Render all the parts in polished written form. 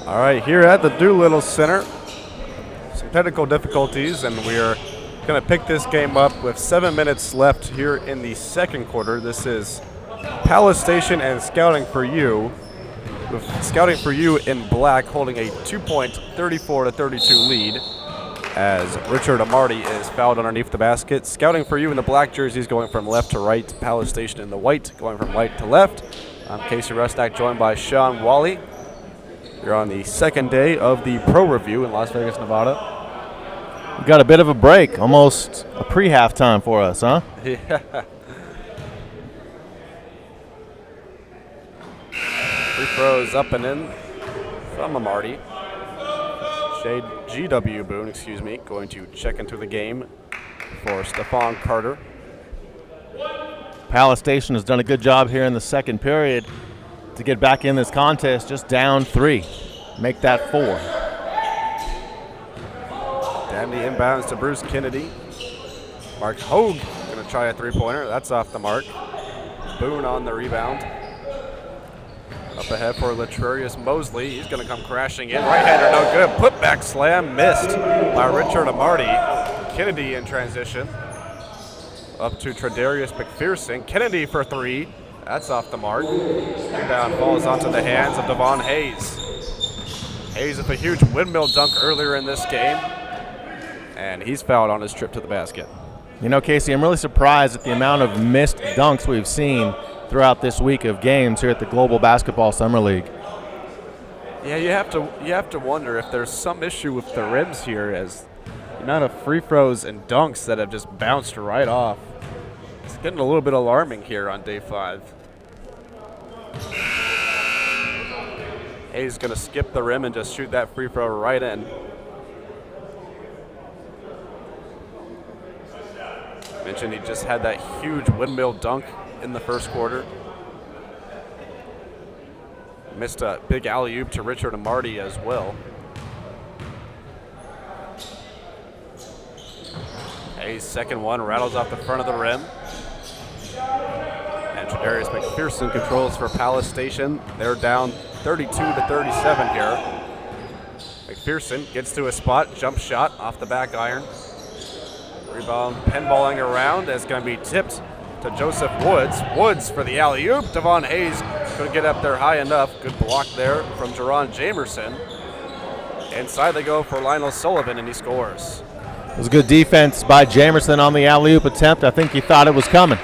All right, here at the Doolittle Center, some technical difficulties, and we're going to pick this game up with 7 minutes left here in the second quarter. This is Palace Station and Scouting for You, with Scouting for You in black holding a 2-point 34-32 lead as Richard Amarty is fouled underneath the basket. Scouting for You in the black jerseys going from left to right. Palace Station in the white going from right to left. I'm Casey Rusnak, joined by Sean Wally. You're on the second day of the Pro Review in Las Vegas, Nevada. We got a bit of a break, almost a pre-halftime for us, huh? Yeah. Free throws up and in from Amarty. G.W. Boone, going to check into the game for Stephon Carter. Palace Station has done a good job here in the second period to get back in this contest, just down 3. Make that 4. Dabney inbounds to Bruce Kennedy. Mark Hogue going to try a three-pointer. That's off the mark. Boone on the rebound. Up ahead for Latrarius Mosley. He's going to come crashing in. Right-hander, no good. Putback slam missed by Richard Amarty. Kennedy in transition. Up to Tredarius McPherson. Kennedy for 3. That's off the mark. Rebound falls onto the hands of Devon Hayes. Hayes with a huge windmill dunk earlier in this game. And he's fouled on his trip to the basket. You know, Casey, I'm really surprised at the amount of missed dunks we've seen throughout this week of games here at the Global Basketball Summer League. Yeah, you have to wonder if there's some issue with the rims here, as the amount of free throws and dunks that have just bounced right off. It's getting a little bit alarming here on day 5. Hayes going to skip the rim and just shoot that free throw right in. Mentioned he just had that huge windmill dunk in the first quarter. Missed a big alley-oop to Richard Amarty as well. Hayes' second one rattles off the front of the rim. And Tredarius McPherson controls for Palace Station. They're down 32-37 here. McPherson gets to a spot, jump shot off the back iron. Rebound pinballing around, is going to be tipped to Joseph Woods. Woods for the alley-oop. Devon Hayes couldn't get up there high enough. Good block there from Jerron Jamerson. Inside they go for Lionel Sullivan, and he scores. It was good defense by Jamerson on the alley-oop attempt. I think he thought it was coming.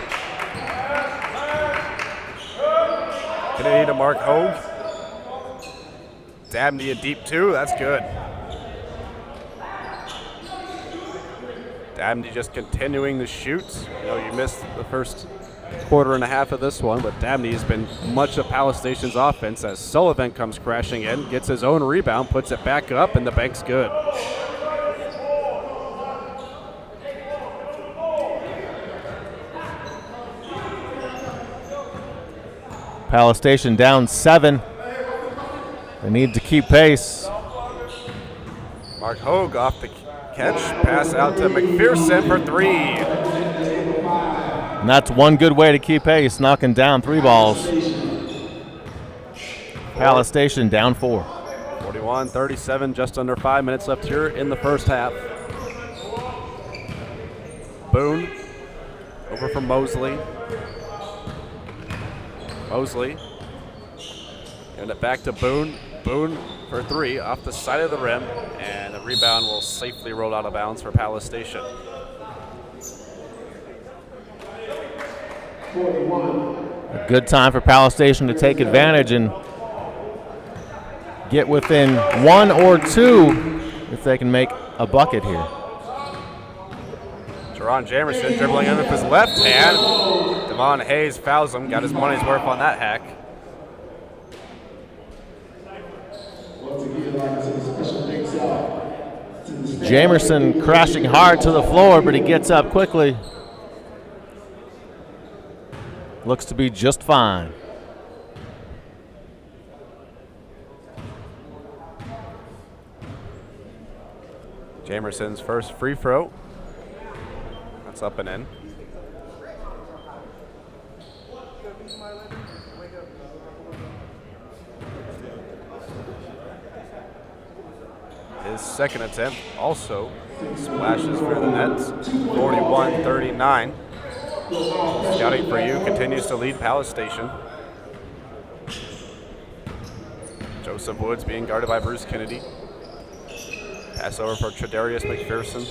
Kennedy to Mark Hogue. Dabney a deep 2. That's good. Dabney just continuing to shoot. You know, you missed the first quarter and a half of this one, but Dabney has been much of Palace Station's offense as Sullivan comes crashing in, gets his own rebound, puts it back up, and the bank's good. Palace Station down 7. They need to keep pace. Mark Hogue off the catch, pass out to McPherson for 3. And that's one good way to keep pace, knocking down 3 balls. Palace Station down 4. 41-37, just under 5 minutes left here in the first half. Boone over from Mosley. Mosley giving it back to Boone. Boone for 3 off the side of the rim, and the rebound will safely roll out of bounds for Palace Station. A good time for Palace Station to take advantage and get within 1 or 2 if they can make a bucket here. Jerron Jamerson dribbling in with his left hand. Devon Hayes fouls him, got his money's worth on that hack. Jamerson crashing hard to the floor, but he gets up quickly. Looks to be just fine. Jamerson's first free throw. That's up and in. His second attempt also splashes for the Nets. 41-39. Scouting for you continues to lead Palace Station. Joseph Woods being guarded by Bruce Kennedy. Pass over for Tredarius McPherson.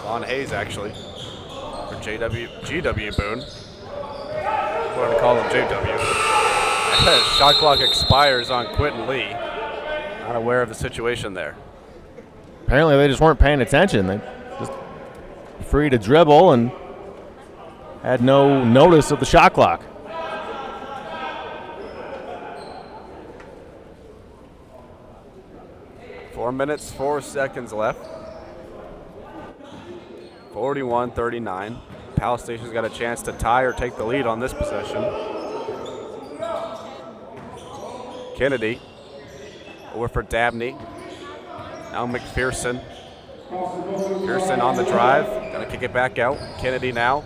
Von Hayes actually for GW Boone. What do we call him, JW? Shot clock expires on Quentin Lee. Not aware of the situation there. Apparently they just weren't paying attention. They just free to dribble and had no notice of the shot clock. Four minutes, 4 seconds left. 41-39. Palace Station's got a chance to tie or take the lead on this possession. Kennedy over for Dabney. Now McPherson. McPherson on the drive. Gonna kick it back out. Kennedy now.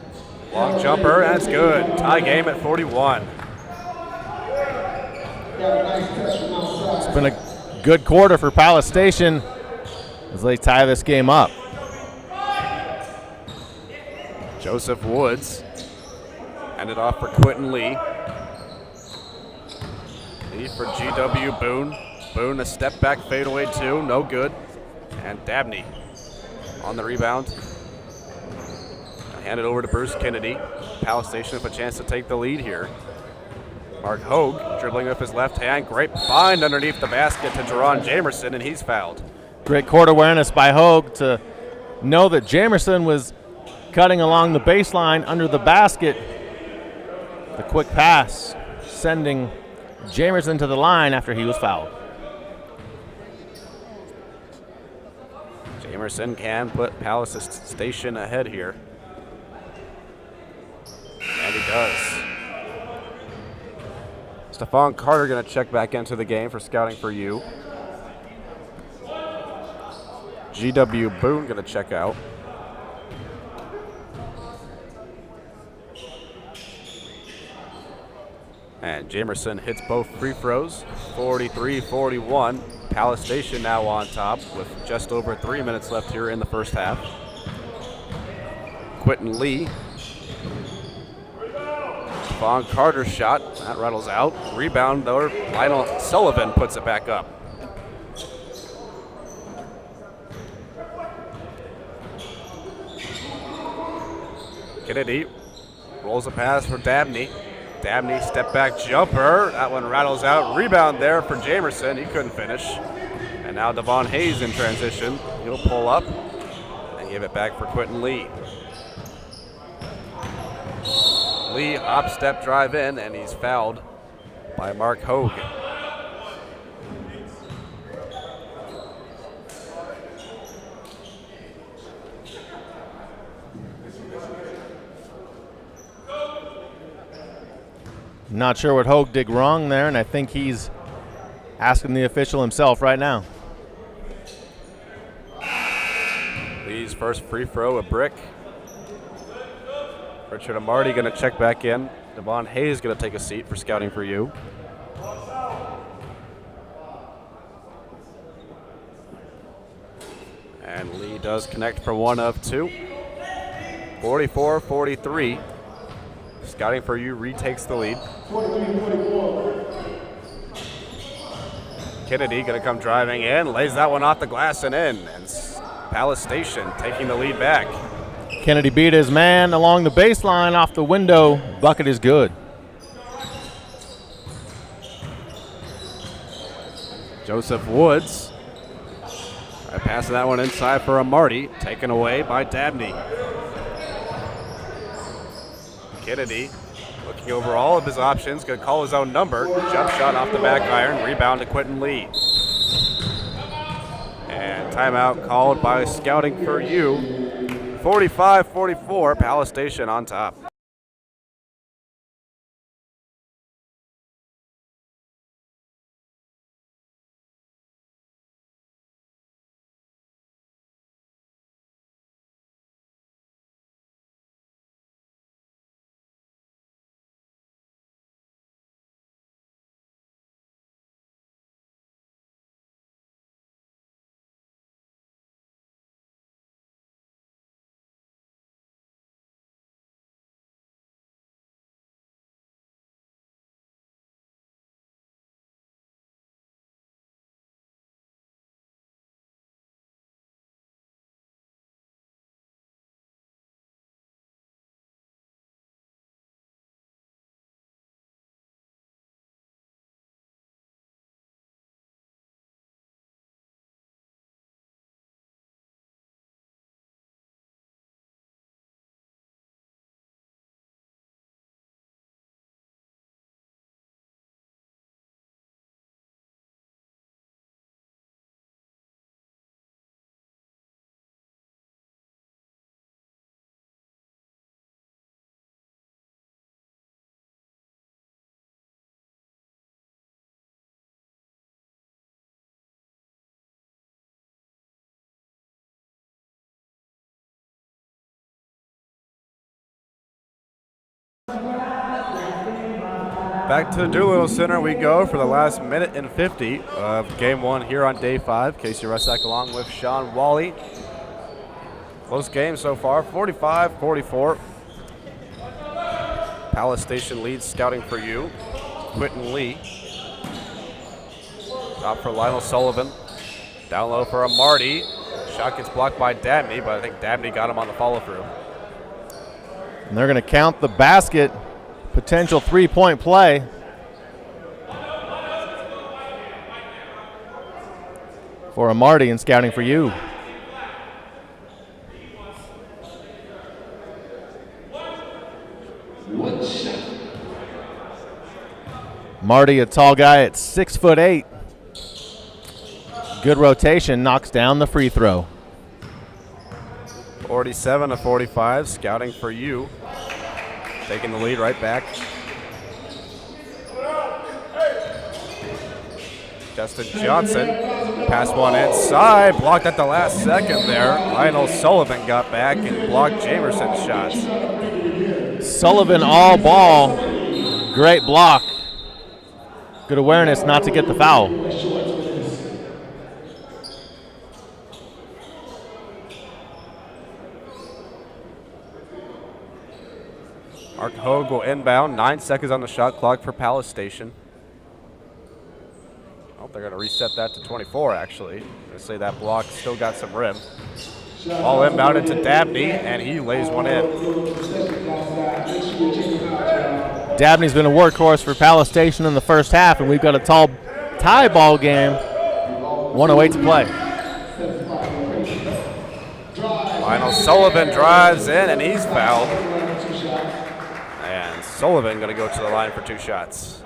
Long jumper. That's good. Tie game at 41. It's been a good quarter for Palace Station as they tie this game up. Joseph Woods. Hand it off for Quentin Lee. Lee for GW Boone. Boone a step back fadeaway two. No good. And Dabney on the rebound. Hand it over to Bruce Kennedy. Palace Station with a chance to take the lead here. Mark Hogue dribbling with his left hand. Great find underneath the basket to Jerron Jamerson, and he's fouled. Great court awareness by Hogue to know that Jamerson was cutting along the baseline under the basket. The quick pass sending Jamerson to the line after he was fouled. Jamerson can put Palace Station ahead here. And he does. Stephon Carter going to check back into the game for scouting for you. GW Boone going to check out. And Jamerson hits both free throws. 43-41. Palace Station now on top with just over 3 minutes left here in the first half. Quentin Lee. Von Carter's shot. That rattles out. Rebound, though. Lionel Sullivan puts it back up. Kennedy rolls a pass for Dabney. Dabney step back jumper. That one rattles out. Rebound there for Jamerson. He couldn't finish. And now Devon Hayes in transition. He'll pull up and give it back for Quentin Lee. Lee hop step drive in, and he's fouled by Mark Hogue. Not sure what Hogue did wrong there, and I think he's asking the official himself right now. Lee's first free throw, a brick. Richard Amarty going to check back in. Devon Hayes going to take a seat for scouting for you. And Lee does connect for one of two. 44-43. Scouting for you retakes the lead. Kennedy going to come driving in, lays that one off the glass and in. And Palace Station taking the lead back. Kennedy beat his man along the baseline off the window. Bucket is good. Joseph Woods. Passing that one inside for Amarty. Taken away by Dabney. Kennedy looking over all of his options. Going to call his own number. Jump shot off the back iron. Rebound to Quentin Lee. And timeout called by scouting for you. 45-44, Palace Station on top. Back to the Doolittle Center we go for the last minute and 50 of game one here on day 5. Casey Rusak along with Sean Wally. Close game so far, 45-44. Palace Station leads scouting for you. Quentin Lee. Top for Lionel Sullivan. Down low for Marty. Shot gets blocked by Dabney, but I think Dabney got him on the follow-through. And they're going to count the basket. Potential three-point play. For Amarty and scouting for you. Marty, a tall guy at 6'8". Good rotation, knocks down the free throw. 47-45, scouting for you. Taking the lead right back. Justin Johnson, pass one inside, blocked at the last second there. Lionel Sullivan got back and blocked Jamerson's shots. Sullivan all ball, great block. Good awareness not to get the foul. Mark Hogue will inbound. 9 seconds on the shot clock for Palace Station. Oh, they're going to reset that to 24, actually. They say that block still got some rim. Ball inbounded to Dabney, and he lays one in. Dabney's been a workhorse for Palace Station in the first half, and we've got a tall tie ball game. 1:08 to play. Lionel Sullivan drives in, and he's fouled. And Sullivan going to go to the line for 2 shots.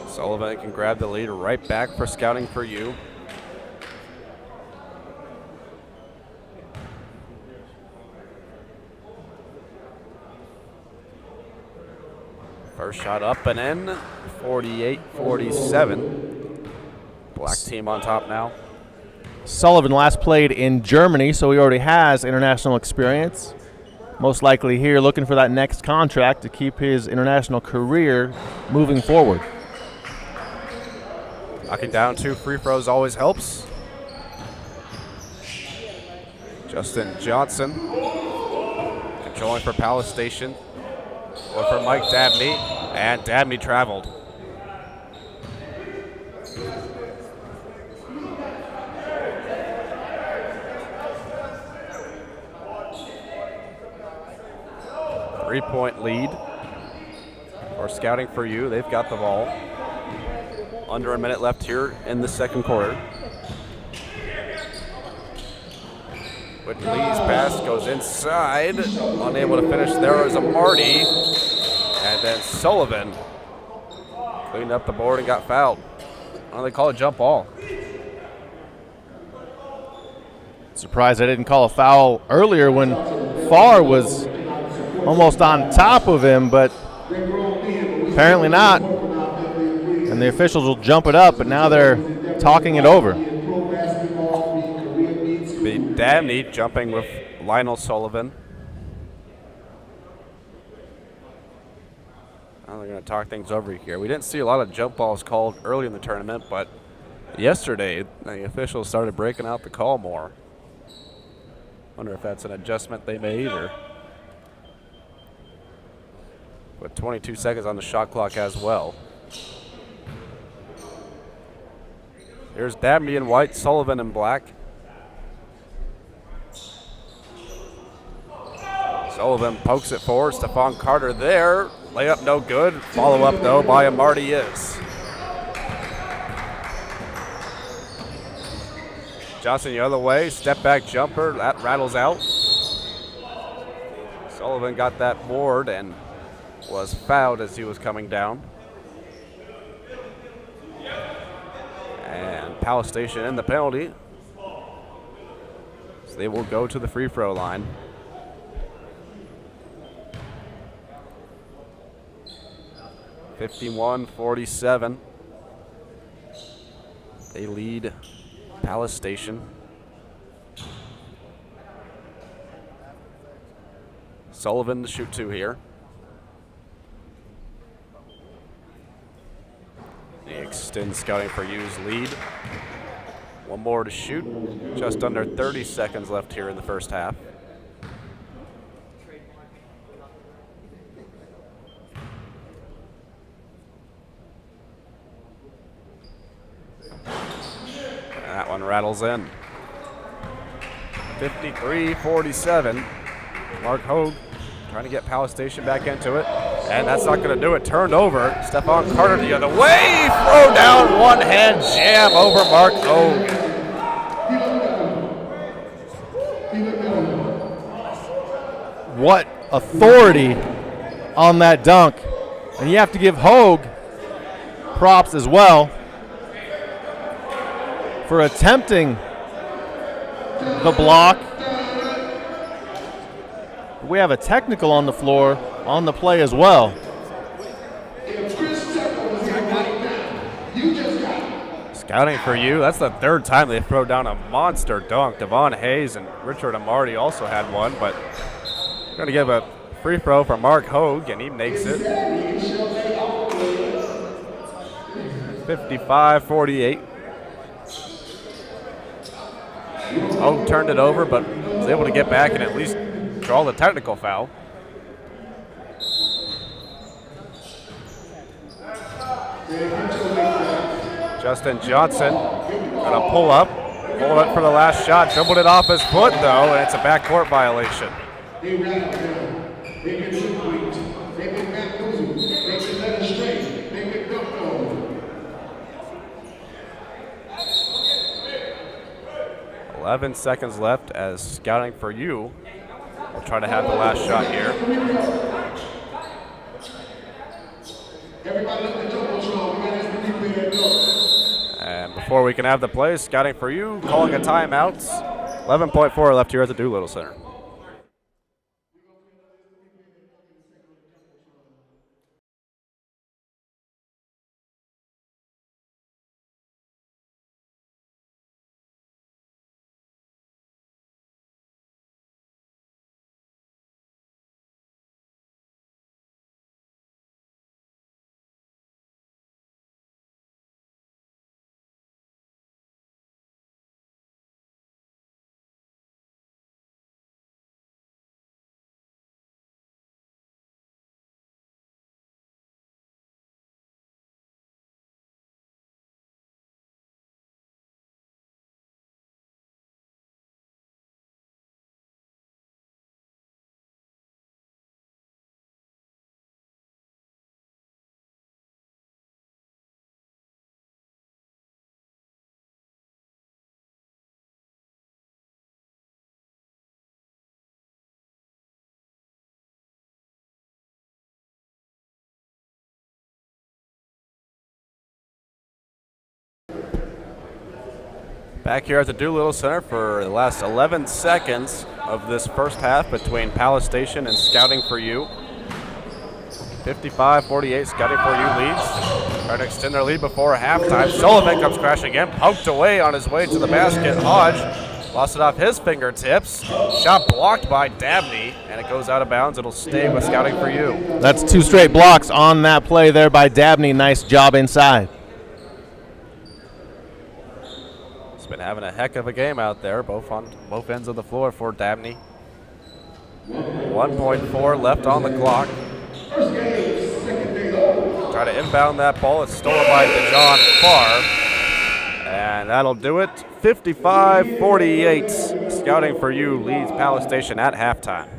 Sullivan can grab the lead right back for scouting for you. First shot up and in, 48-47. Black team on top now. Sullivan last played in Germany, so he already has international experience. Most likely here looking for that next contract to keep his international career moving forward. Knocking down 2 free throws always helps. Justin Johnson controlling for Palace Station. Or for Mike Dabney, and Dabney traveled. Three-point lead. Or scouting for you, they've got the ball. Under a minute left here in the second quarter. With Lee's pass goes inside. Unable to finish there is Amarty. And then Sullivan cleaned up the board and got fouled. Why don't they call it jump ball? Surprised I didn't call a foul earlier when Farr was almost on top of him, but apparently not. And the officials will jump it up, but now they're talking it over. Dabney jumping with Lionel Sullivan. Now they're going to talk things over here. We didn't see a lot of jump balls called early in the tournament, but yesterday the officials started breaking out the call more. Wonder if that's an adjustment they made or. With 22 seconds on the shot clock as well. Here's Dabney in white, Sullivan in black. Sullivan pokes it forward. Stephon Carter there. Layup no good. Follow up though by Amarty is. Johnson the other way. Step back jumper. That rattles out. Sullivan got that board and was fouled as he was coming down. And Palace Station in the penalty. So they will go to the free throw line. (51-47). They lead Palace Station. Sullivan to shoot 2 here. He extends Scouting for U's lead. 1 more to shoot. Just under 30 seconds left here in the first half. That one rattles in. 53-47. Mark Hogue trying to get Palace Station back into it. And that's not going to do it. Turned over. Stephon Carter the other way. Throw down, one-hand jam over Mark Hogue. What authority on that dunk. And you have to give Hogue props as well for attempting the block. We have a technical on the floor on the play as well. Scouting for You. That's the 3rd time they throw down a monster dunk. Devon Hayes and Richard Amarty also had one, but we're going to give a free throw for Mark Hogue, and he makes it. 55-48. Hogue turned it over, but was able to get back and at least draw the technical foul. Justin Johnson gonna pull up for the last shot, dribbled it off his foot though, and it's a backcourt violation. 11 seconds left as Scouting for You will try to have the last shot here. And before we can have the play, Scouting for You calling a timeout. 11.4 left here at the Doolittle Center. Back here at the Doolittle Center for the last 11 seconds of this first half between Palace Station and Scouting for You. 55-48, Scouting for You leads. Trying to extend their lead before halftime. Sullivan comes crashing in, poked away on his way to the basket. Hodge lost it off his fingertips. Shot blocked by Dabney, and it goes out of bounds. It'll stay with Scouting for You. That's 2 straight blocks on that play there by Dabney. Nice job inside. Been having a heck of a game out there, both ends of the floor for Dabney. 1.4 left on the clock. Try to inbound that ball. It's stolen by DeJohn Farr. And that'll do it. 55-48. Scouting for You leads Palace Station at halftime.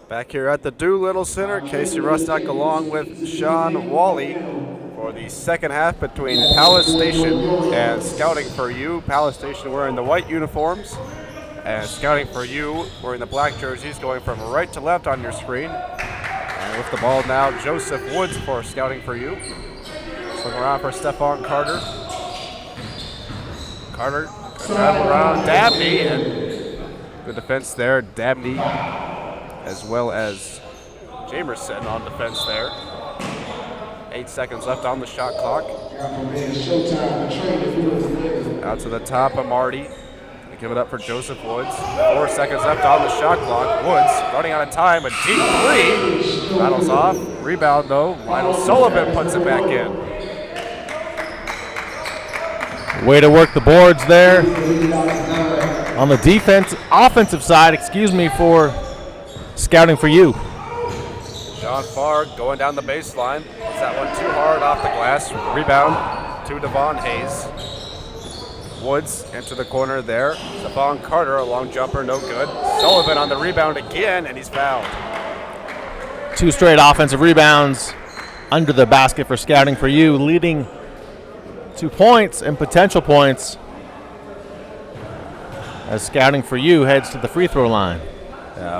Back here at the Doolittle Center, Casey Rustock along with Sean Wally for the second half between Palace Station and Scouting for You. Palace Station wearing the white uniforms, and Scouting for You wearing the black jerseys, going from right to left on your screen. And with the ball now, Joseph Woods for Scouting for You. Swing around for Stephon Carter. Carter travel around Dabney, and the defense there, Dabney, as well as Jamerson on defense there. 8 seconds left on the shot clock. Out to the top of Marty. They give it up for Joseph Woods. 4 seconds left on the shot clock. Woods running out of time. A deep three. Rattles off. Rebound though. Lionel Sullivan puts it back in. Way to work the boards there. On the offensive side, for Scouting for You. John Farr going down the baseline. Puts that one too hard off the glass. Rebound to Devon Hayes. Woods into the corner there. Stephon Carter, a long jumper, no good. Sullivan on the rebound again, and he's fouled. 2 straight offensive rebounds under the basket for Scouting for You, leading to points and potential points as Scouting for You heads to the free throw line.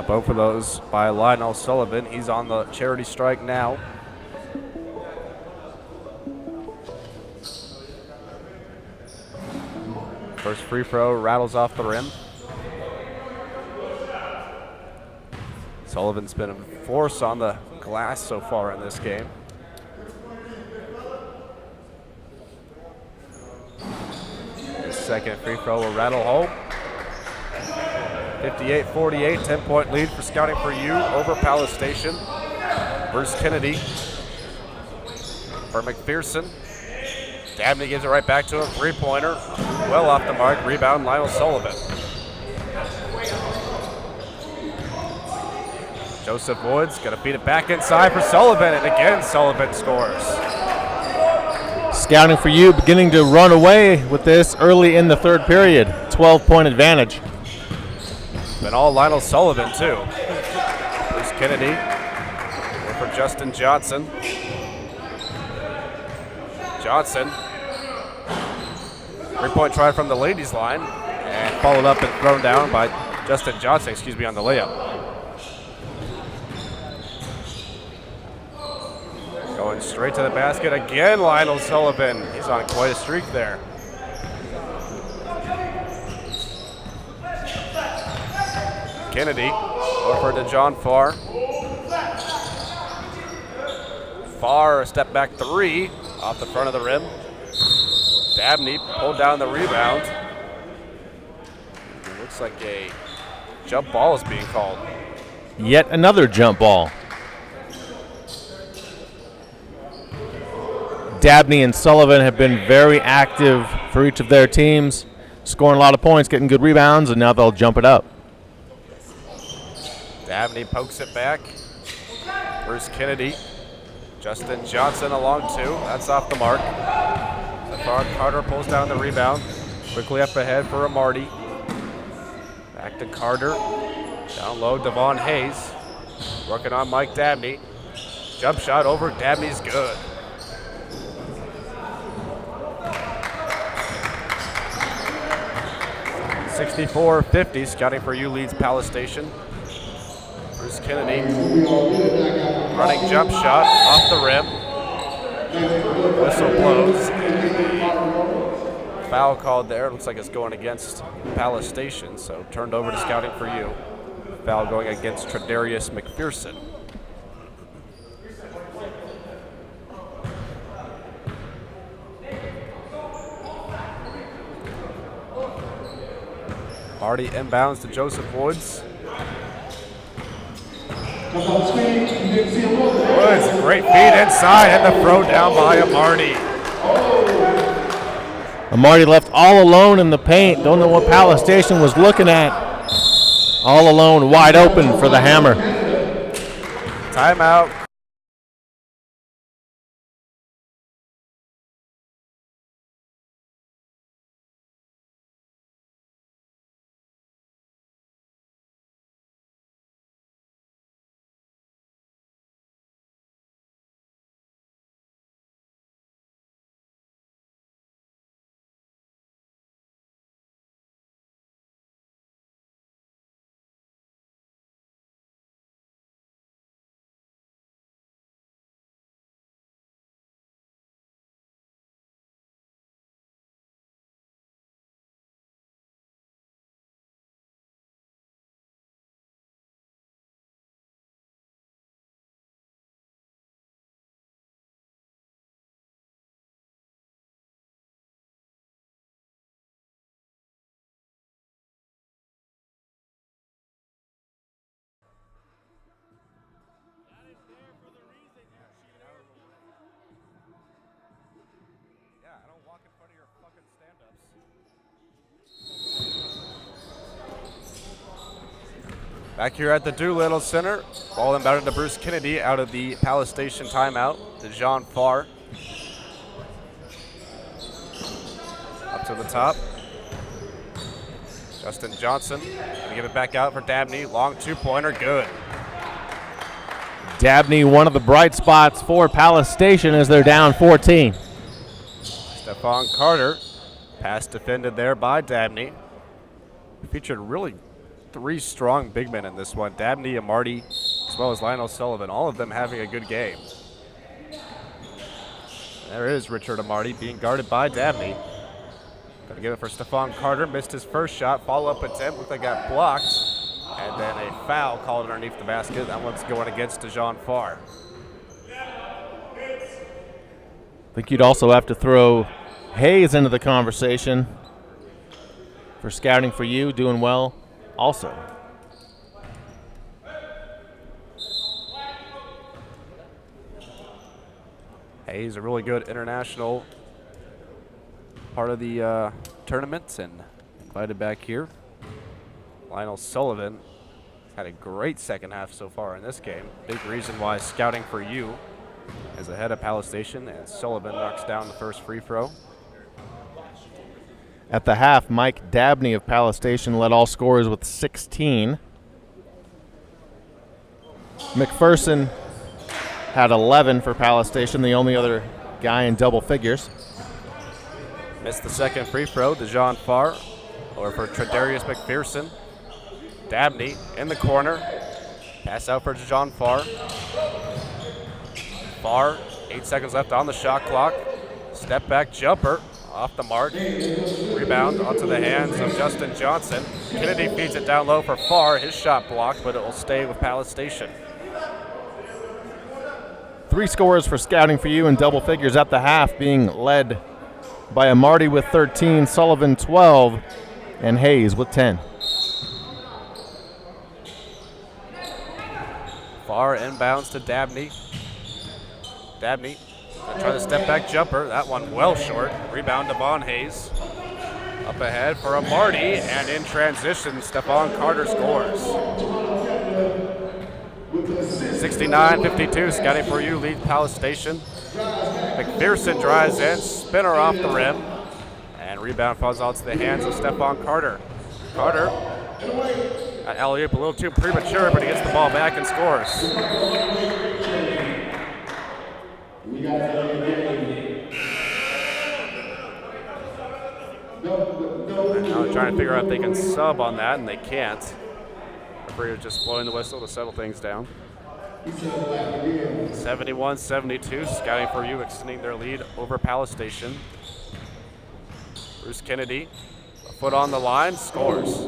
Both of those by Lionel Sullivan. He's on the charity strike now. First free throw rattles off the rim. Sullivan's been a force on the glass so far in this game. His second free throw will rattle home. 58-48, 10-point lead for Scouting for You over Palace Station. Bruce Kennedy for McPherson. Dabney gives it right back to him. Three-pointer, well off the mark. Rebound, Lionel Sullivan. Joseph Woods gonna feed it back inside for Sullivan, and again Sullivan scores. Scouting for You beginning to run away with this early in the third period. 12-point advantage. Been all Lionel Sullivan too. Bruce Kennedy for Justin Johnson. Johnson, three-point try from the ladies' line, and followed up and thrown down by Justin Johnson, on the layup. Going straight to the basket again, Lionel Sullivan. He's on quite a streak there. Kennedy over to John Farr. Farr, a step back three off the front of the rim. Dabney pulled down the rebound. It looks like a jump ball is being called. Yet another jump ball. Dabney and Sullivan have been very active for each of their teams, scoring a lot of points, getting good rebounds, and now they'll jump it up. Dabney pokes it back. Bruce Kennedy. Justin Johnson along two. That's off the mark. Stephon Carter pulls down the rebound. Quickly up ahead for Amarty. Back to Carter. Down low, Devon Hayes. Working on Mike Dabney. Jump shot over. Dabney's good. (64-50). Scouting for You leads Palace Station. Bruce Kennedy, running jump shot off the rim. Whistle blows. Foul called there. Looks like it's going against Palace Station, so turned over to Scouting for You. Foul going against Tredarius McPherson. Marty inbounds to Joseph Woods. Woods, great feed inside, and the throw down by Amarty. Amarty left all alone in the paint. Don't know what Palace Station was looking at. All alone, wide open for the hammer. Timeout. Back here at the Doolittle Center, ball inbounded to Bruce Kennedy out of the Palace Station timeout to Jean Farr. Up to the top. Justin Johnson gonna give it back out for Dabney. Long two-pointer, good. Dabney, one of the bright spots for Palace Station as they're down 14. Stephon Carter, pass defended there by Dabney. Featured really 3 strong big men in this one. Dabney, Amarty, as well as Lionel Sullivan, all of them having a good game. There is Richard Amarty being guarded by Dabney. Gonna give it for Stephon Carter, missed his first shot, follow-up attempt, looked like got blocked, and then a foul called underneath the basket. That one's going against DeJean Farr. I think you'd also have to throw Hayes into the conversation for scouting for you, doing well also. Hayes, a really good international part of the tournament and invited back here. Lionel Sullivan had a great second half so far in this game. Big reason why scouting for you is ahead of Palace Station, and Sullivan knocks down the first free throw. At the half, Mike Dabney of Palace Station led all scorers with 16. McPherson had 11 for Palace Station, the only other guy in double figures. Missed the second free throw, DeJean Farr, or for Tredarius McPherson. Dabney in the corner, pass out for DeJean Farr. Farr, 8 seconds left on the shot clock. Step back jumper, off the mark. Rebound onto the hands of Justin Johnson. Kennedy feeds it down low for Farr. His shot blocked, but it will stay with Palace Station. 3 scorers for scouting for you in double figures at the half, being led by Amarty with 13, Sullivan 12, and Hayes with 10. Farr inbounds to Dabney. Dabney gonna try the step back jumper. That one well short. Rebound to Von Hayes. Up ahead for Amarty, and in transition, Stephon Carter scores. 69-52, scouting for you, lead Palace Station. McPherson drives in, spinner off the rim, and rebound falls out to the hands of Stephon Carter. Carter, alley-oop a little too premature, but he gets the ball back and scores. And now they're trying to figure out if they can sub on that, and they can't. Referee is just blowing the whistle to settle things down. 71-72, scouting for you, extending their lead over Palace Station. Bruce Kennedy, a foot on the line, scores.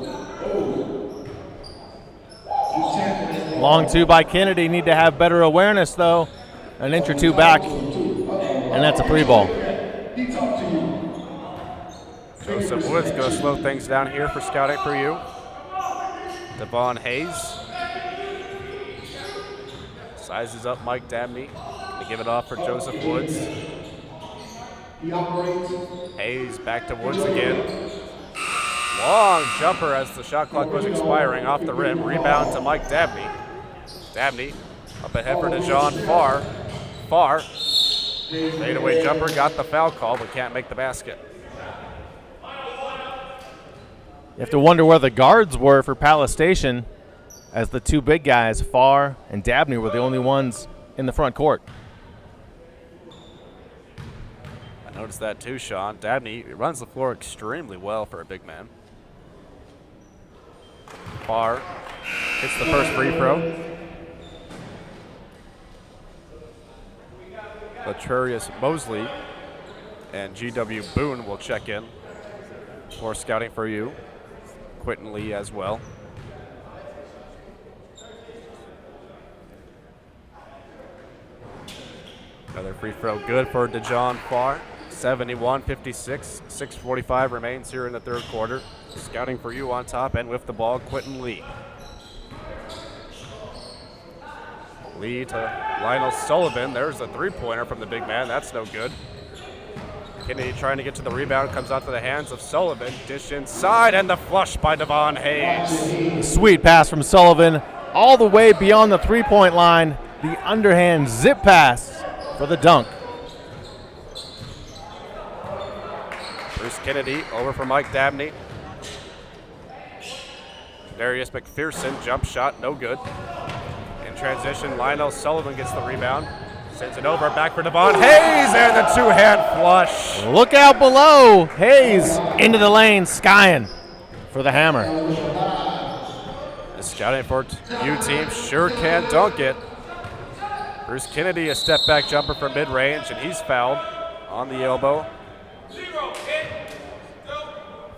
Long 2 by Kennedy. Need to have better awareness, though. An inch or 2 back, and that's a 3 ball. Joseph Woods going to slow things down here for scouting for you. Devon Hayes. Sizes up Mike Dabney to give it off for Joseph Woods. Hayes back to Woods again. Long jumper as the shot clock was expiring off the rim. Rebound to Mike Dabney. Dabney up ahead for DeJean Farr. Farr, fadeaway jumper, got the foul call, but can't make the basket. You have to wonder where the guards were for Palace Station, as the 2 big guys, Farr and Dabney, were the only ones in the front court. I noticed that too, Sean. Dabney runs the floor extremely well for a big man. Farr hits the first free throw. Latrarius Mosley and G.W. Boone will check in for scouting for you. Quentin Lee as well. Another free throw good for DeJean Farr. 71-56, 6:45 remains here in the third quarter. Scouting for you on top and with the ball, Quentin Lee. Lee to Lionel Sullivan. There's a 3-pointer from the big man. That's no good. Kennedy trying to get to the rebound, comes out to the hands of Sullivan. Dish inside, and the flush by Devon Hayes. Sweet pass from Sullivan all the way beyond the three-point line. The underhand zip pass for the dunk. Bruce Kennedy over for Mike Dabney. Darius McPherson, jump shot, no good. In transition, Lionel Sullivan gets the rebound. Sends it over, back for Devon Hayes, and the two-hand flush. Look out below. Hayes into the lane, skying for the hammer. The scouting for U team sure can dunk it. Bruce Kennedy, a step-back jumper from mid-range, and he's fouled on the elbow.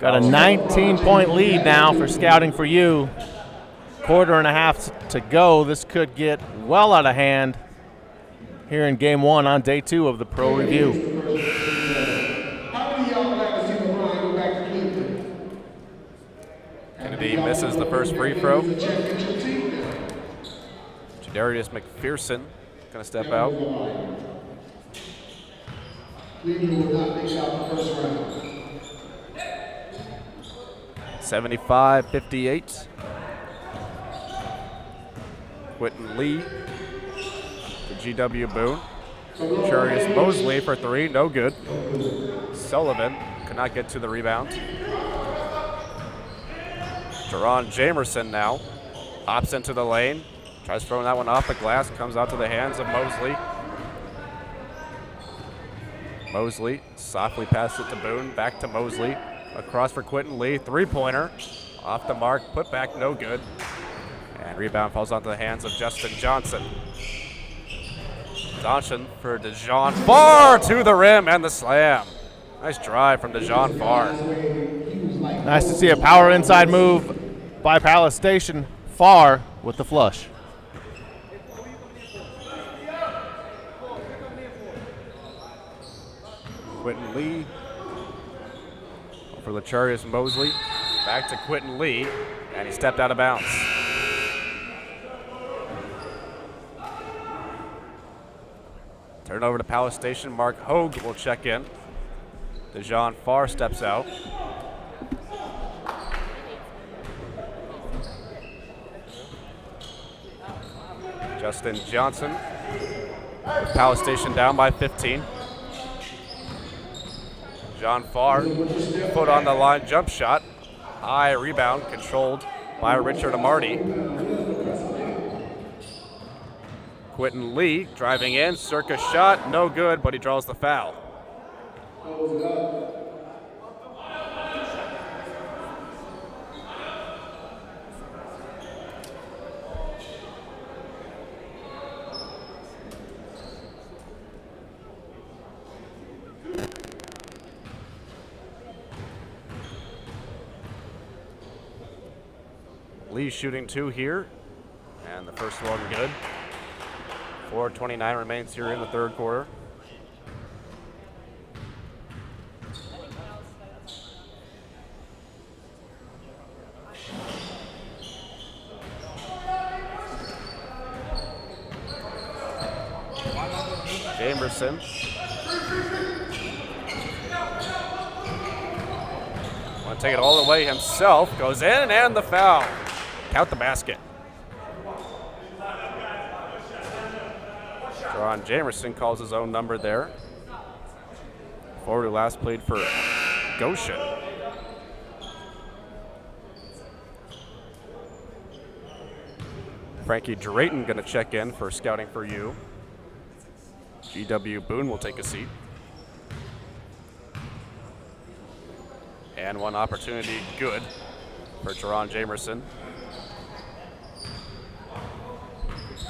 Got a 19-point lead now for Scouting for You. Quarter and a half to go. This could get well out of hand here in game one on day 2 of the Pro Review. Kennedy misses the first free throw. Darius McPherson gonna step out. 75-58. Quentin Lee to GW Boone. Charius Mosley for 3, no good. Sullivan could not get to the rebound. Jerron Jamerson now hops into the lane, tries throwing that one off the glass, comes out to the hands of Mosley. Mosley softly passes it to Boone, back to Mosley. Across for Quentin Lee, three-pointer. Off the mark, put back, no good. And rebound falls onto the hands of Justin Johnson. Johnson for DeJohn Farr to the rim and the slam. Nice drive from DeJohn Farr. Nice to see a power inside move by Palace Station. Farr with the flush. Quentin Lee for Lacharius Mosley. Back to Quentin Lee, and he stepped out of bounds. Turn over to Palace Station. Mark Hogue will check in. DeJohn Farr steps out. Justin Johnson with Palace Station down by 15. John Farr, foot on the line, jump shot. High rebound, controlled by Richard Amarty. Quentin Lee driving in, circus shot, no good, but he draws the foul. Lee shooting 2 here, and the first one good. 4:29 remains here in the third quarter. Jamerson. Want to take it all the way himself, goes in, and the foul. Count the basket. Jerron Jamerson calls his own number there. Forward who last played for Goshen. Frankie Drayton going to check in for Scouting for You. GW Boone will take a seat. And one opportunity good for Jerron Jamerson.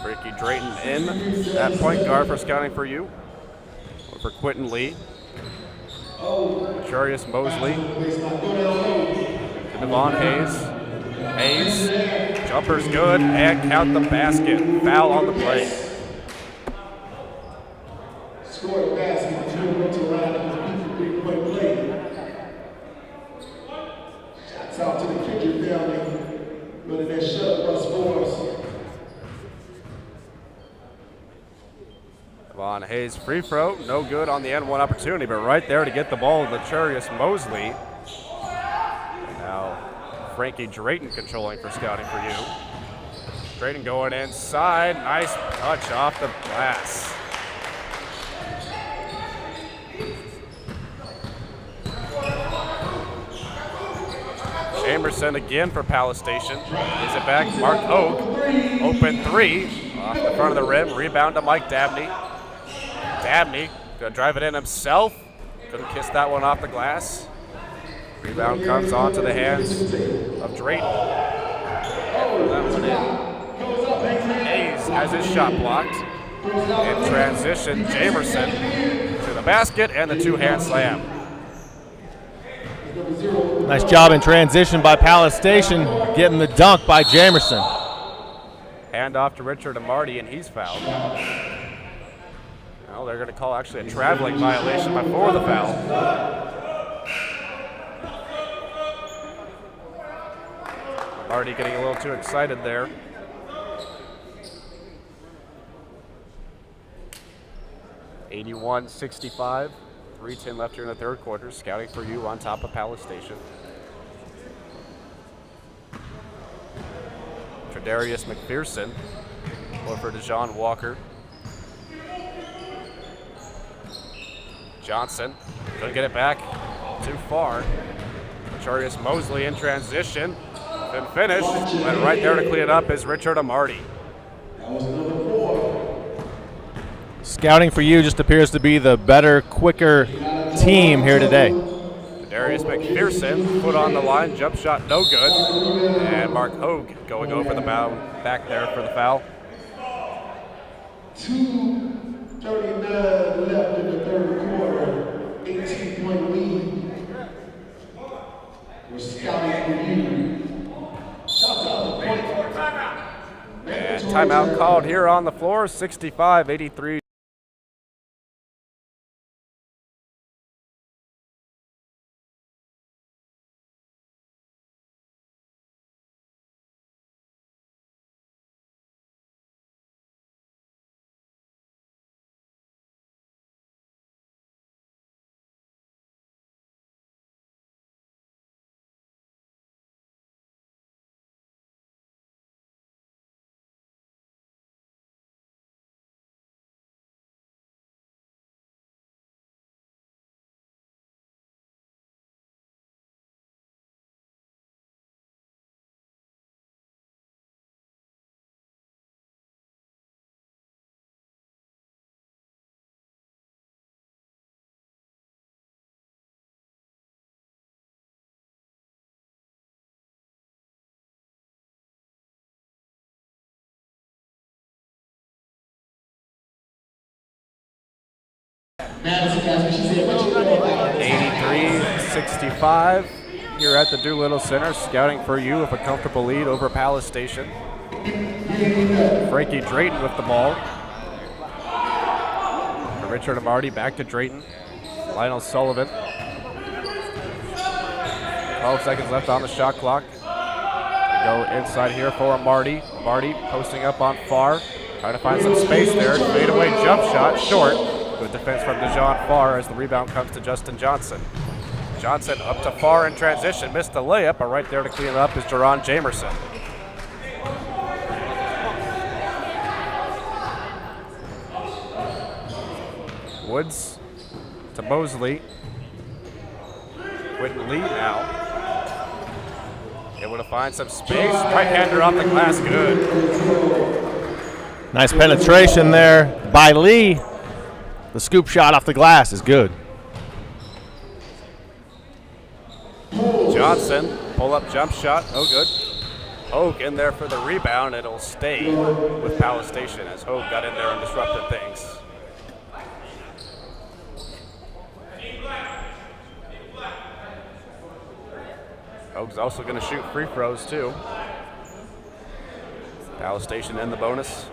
Frankie Drayton in at point guard for Scouting for You. One for Quentin Lee. Charius Mosley. To Devon Hayes. Hayes. Jumper's good, and count the basket. Foul on the play. Score the basket, 2-1 to line up the 3-point play. Shouts out to the Kicker family, running that shut up us for us. Devon Hayes free throw, no good on the N1 opportunity, but right there to get the ball, Laturius Mosley. And now Frankie Drayton controlling for Scouting for You. Drayton going inside, nice touch off the glass. Jamerson again for Palace Station. Gives it back, Mark Hogue. Open three, off the front of the rim. Rebound to Mike Dabney. Dabney gonna drive it in himself. Couldn't kiss that one off the glass. Rebound comes onto the hands of Drayton. That one in. Hayes has his shot blocked. In transition, Jamerson to the basket and the two-hand slam. Nice job in transition by Palace Station, getting the dunk by Jamerson. Hand off to Richard Amarty, and he's fouled. Well, they're going to call actually a traveling violation before the foul. Amarty getting a little too excited there. (81-65). 3:10 left here in the third quarter. Scouting for You on top of Palace Station. Tredarius McPherson, or for DeJohn Walker. Johnson, couldn't get it back, too far. Charius Mosley in transition, then finish, and right there to clean it up is Richard Amarty. Scouting for You just appears to be the better, quicker team here today. Darius McPherson put on the line, jump shot no good, and Mark Hogue going over the bound back there for the foul. 2:39 left in the third quarter, 18-point lead. We're Scouting for You. Shots out the point. And timeout called here on the floor, 65-83. Madison asked me, she said, what you know about 83-65 here at the Doolittle Center. Scouting for You with a comfortable lead over Palace Station. Frankie Drayton with the ball. Richard Amarty back to Drayton. Lionel Sullivan. 12 seconds left on the shot clock. We go inside here for Amarty. Amarty posting up on Farr. Trying to find some space there. Fadeaway jump shot, short. Good defense from DeJohn Farr as the rebound comes to Justin Johnson. Johnson up to Farr in transition. Missed the layup, but right there to clean it up is Jerron Jamerson. Woods to Mosley. Quentin Lee now. Able to find some space. Right-hander off the glass, good. Nice penetration there by Lee. The scoop shot off the glass is good. Johnson, pull-up jump shot, no good. Hogue in there for the rebound. It'll stay with Palace Station as Hogue got in there and disrupted things. Hogue's also going to shoot free throws too. Palace Station in the bonus.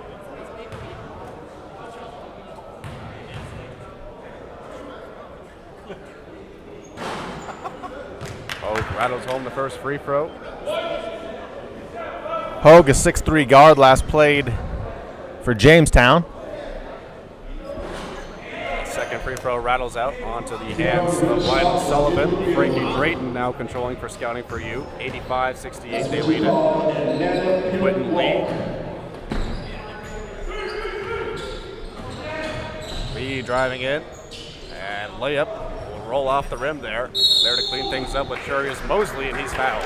Hogue rattles home the first free throw. Hogue, a 6'3" guard, last played for Jamestown. free throw rattles out onto the hands of Lionel Sullivan. Frankie Drayton now controlling for Scouting for You. 85-68, they lead it. Quentin Lee. Lee driving in, and layup will roll off the rim there. There to clean things up with Laturius Mosley, and he's fouled.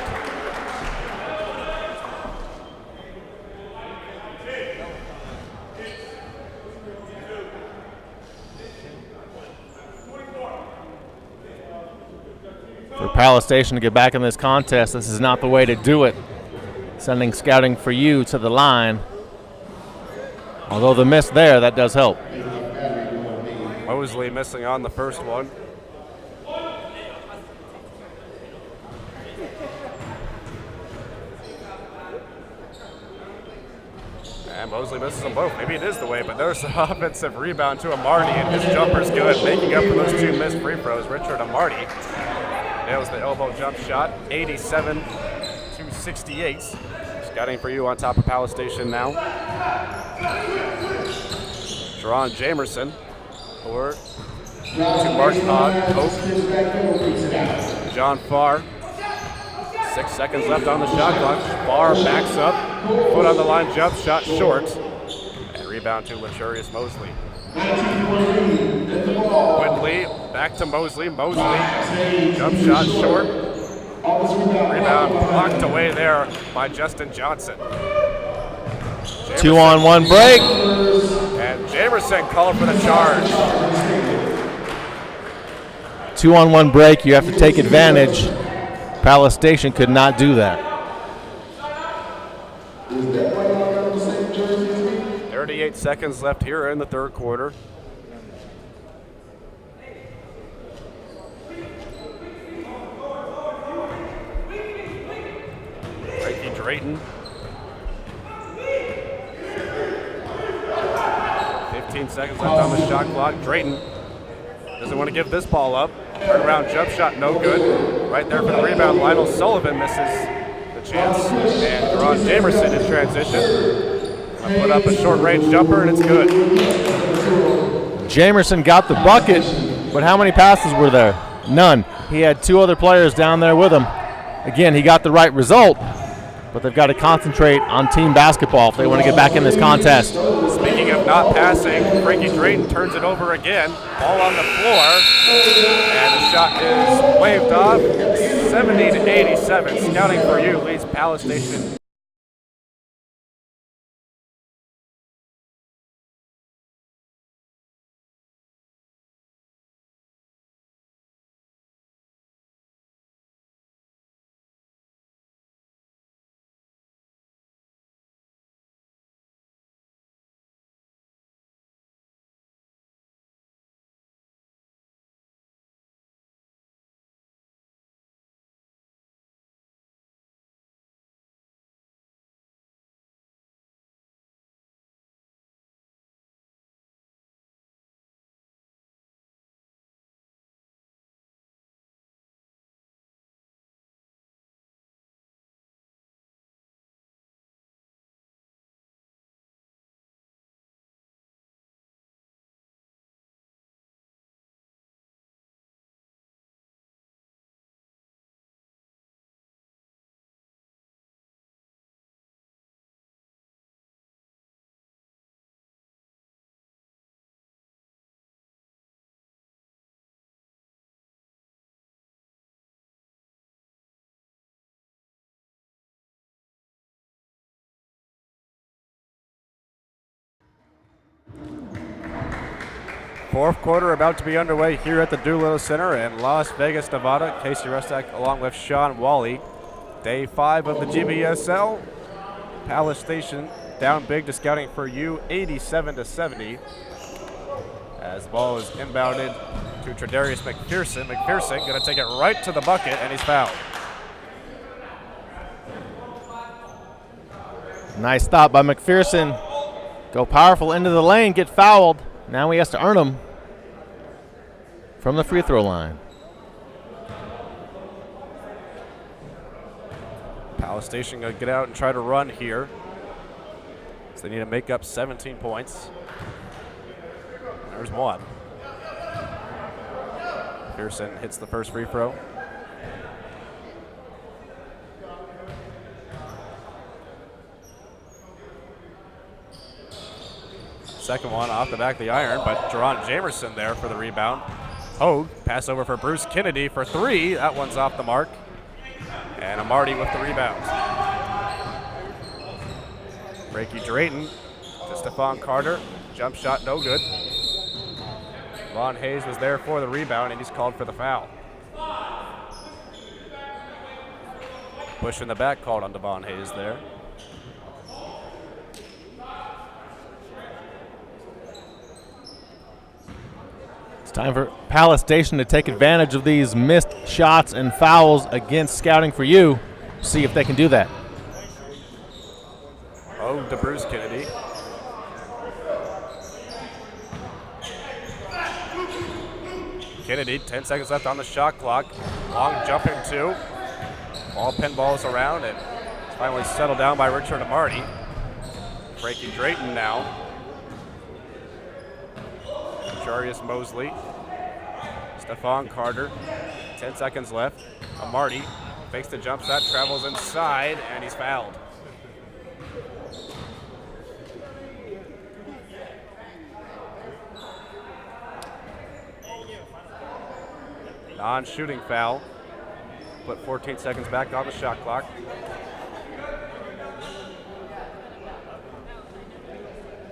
For Palace Station to get back in this contest, this is not the way to do it. Sending Scouting for You to the line. Although the miss there, that does help. Mosley missing on the first one. And Mosley misses them both. Maybe it is the way, but there's the offensive rebound to Amarty, and his jumper's good, making up for those two missed free throws. Richard Amarty nails the elbow jump shot, 87-68. Scouting for You on top of Palace Station now. Jerron Jamerson or to Mark Hogue. John Farr. 6 seconds left on the shot clock. Farr backs up, foot on the line, jump shot short, and rebound to Laturius Mosley. Quinley back to Mosley. Mosley, jump shot short. Rebound blocked away there by Justin Johnson. Jamerson. 2-on-1 break. And Jamerson called for the charge. 2-on-1 break, you have to take advantage. Palace Station could not do that. 38 seconds left here in the third quarter. Frankie Drayton. 15 seconds left on the shot clock. Drayton doesn't want to give this ball up. Turnaround jump shot, no good. Right there for the rebound. Lionel Sullivan misses the chance. And Jerron Jamerson in transition. Put up a short-range jumper, and it's good. Jamerson got the bucket, but how many passes were there? None. He had two other players down there with him. Again, he got the right result, but they've got to concentrate on team basketball if they want to get back in this contest. Speaking of not passing, Frankie Drayton turns it over again. Ball on the floor, and the shot is waved off. 70-87. Scouting for You leads Palace Station. Fourth quarter about to be underway here at the Doolittle Center in Las Vegas, Nevada. Casey Rustak along with Sean Wally. Day 5 of the GBSL. Palace Station down big to Scouting for You, 87-70. As the ball is inbounded to Tredarius McPherson. McPherson going to take it right to the bucket, and he's fouled. Nice stop by McPherson. Go powerful into the lane, get fouled. Now he has to earn them from the free throw line. Palace Station going to get out and try to run here. So they need to make up 17 points. There's one. Pearson hits the first free throw. Second one off the back of the iron, but Jerron Jamerson there for the rebound. Hogue, pass over for Bruce Kennedy for three. That one's off the mark. And Amarty with the rebound. Frankie Drayton to Stephon Carter. Jump shot, no good. Devon Hayes was there for the rebound, and he's called for the foul. Push in the back called on Devon Hayes there. It's time for Palace Station to take advantage of these missed shots and fouls against Scouting for You. See if they can do that. Oh, to Bruce Kennedy. Kennedy, 10 seconds left on the shot clock. Long jumping two. Ball pinballs around and finally settled down by Richard Amarty. Frankie Drayton now. Jarius Mosley. Stephon Carter. 10 seconds left. Amarty fakes the jump shot, travels inside, and he's fouled. Non-shooting foul. Put 14 seconds back on the shot clock.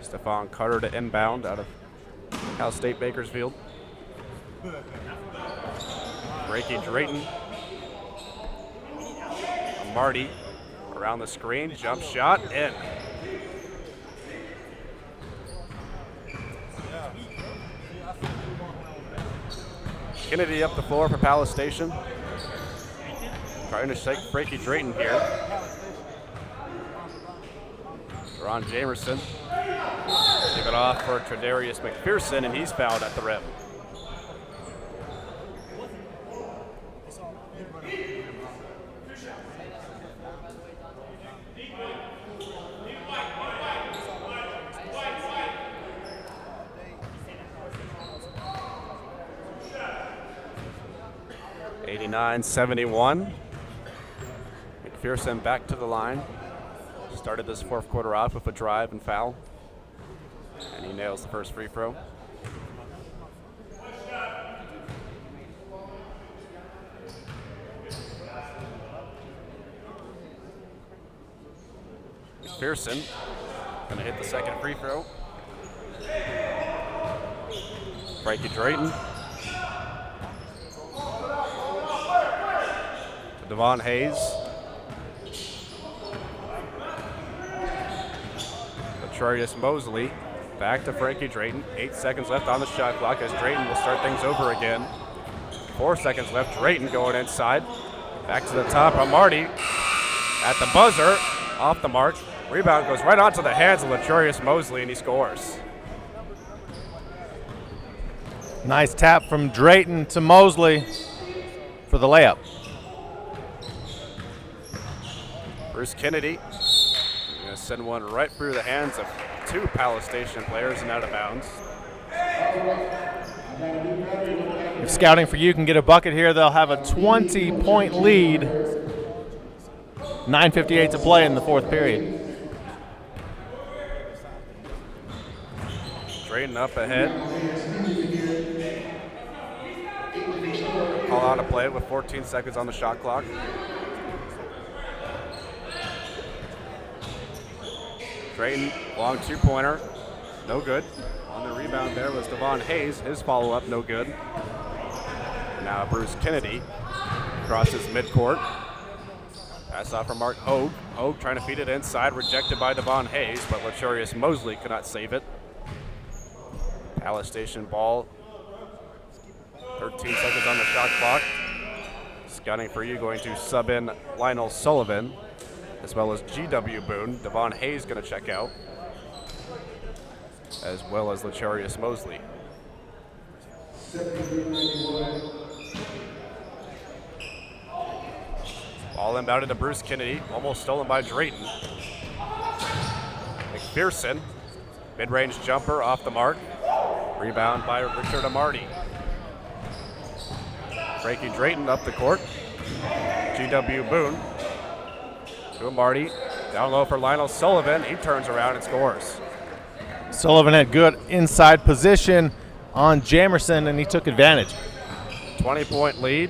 Stephon Carter to inbound out of Cal State Bakersfield. Frankie Drayton. Amarty around the screen, jump shot, in. Kennedy up the floor for Palace Station. Trying to shake Frankie Drayton here. Jerron Jamerson. Give it off for Tredarius McPherson, and he's fouled at the rim. (89-71). McPherson back to the line. Started this fourth quarter off with a drive and foul. And he nails the first free throw. McPherson gonna hit the second free throw. Frankie Drayton. To Devon Hayes. Jarius Mosley back to Frankie Drayton. 8 seconds left on the shot clock as Drayton will start things over again. 4 seconds left. Drayton going inside. Back to the top. Amarty at the buzzer. Off the mark. Rebound goes right onto the hands of Jarius Mosley, and he scores. Nice tap from Drayton to Mosley for the layup. Bruce Kennedy going to send one right through the hands of two Palace Station players and out of bounds. If Scouting for You can get a bucket here, they'll have a 20-point lead. 9:58 to play in the fourth period. Drayton up ahead. Call out a play with 14 seconds on the shot clock. Drayton, long two-pointer, no good. On the rebound there was Devon Hayes. His follow-up, no good. Now Bruce Kennedy crosses midcourt. Pass off from Mark Hogue. Hogue trying to feed it inside, rejected by Devon Hayes, but Jarius Mosley could not save it. Palace Station ball. 13 seconds on the shot clock. Scouting for You going to sub in Lionel Sullivan, as well as G.W. Boone. Devon Hayes going to check out, as well as Jarius Mosley. Ball inbounded to Bruce Kennedy, almost stolen by Drayton. McPherson, mid-range jumper off the mark. Rebound by Richard Amarty. Frankie Drayton up the court. GW Boone to Marty. Down low for Lionel Sullivan. He turns around and scores. Sullivan had good inside position on Jamerson, and he took advantage. 20-point lead.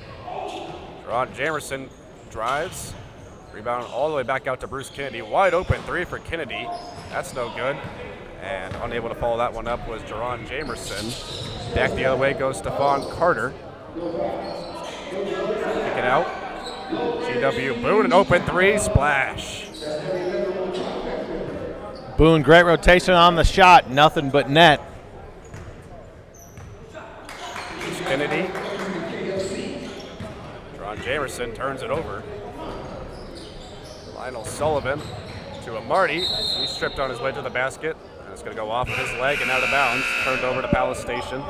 Ron Jamerson drives. Rebound all the way back out to Bruce Kennedy. Wide open three for Kennedy. That's no good. And unable to follow that one up was Jerron Jamerson. Back the other way goes Stephon Carter. Kick it out. GW Boone, an open three, splash. Boone, great rotation on the shot, nothing but net. Kennedy. Jerron Jamerson turns it over. Lionel Sullivan to a Marty. He stripped on his way to the basket. And it's going to go off of his leg and out of bounds. Turned over to Palace Station.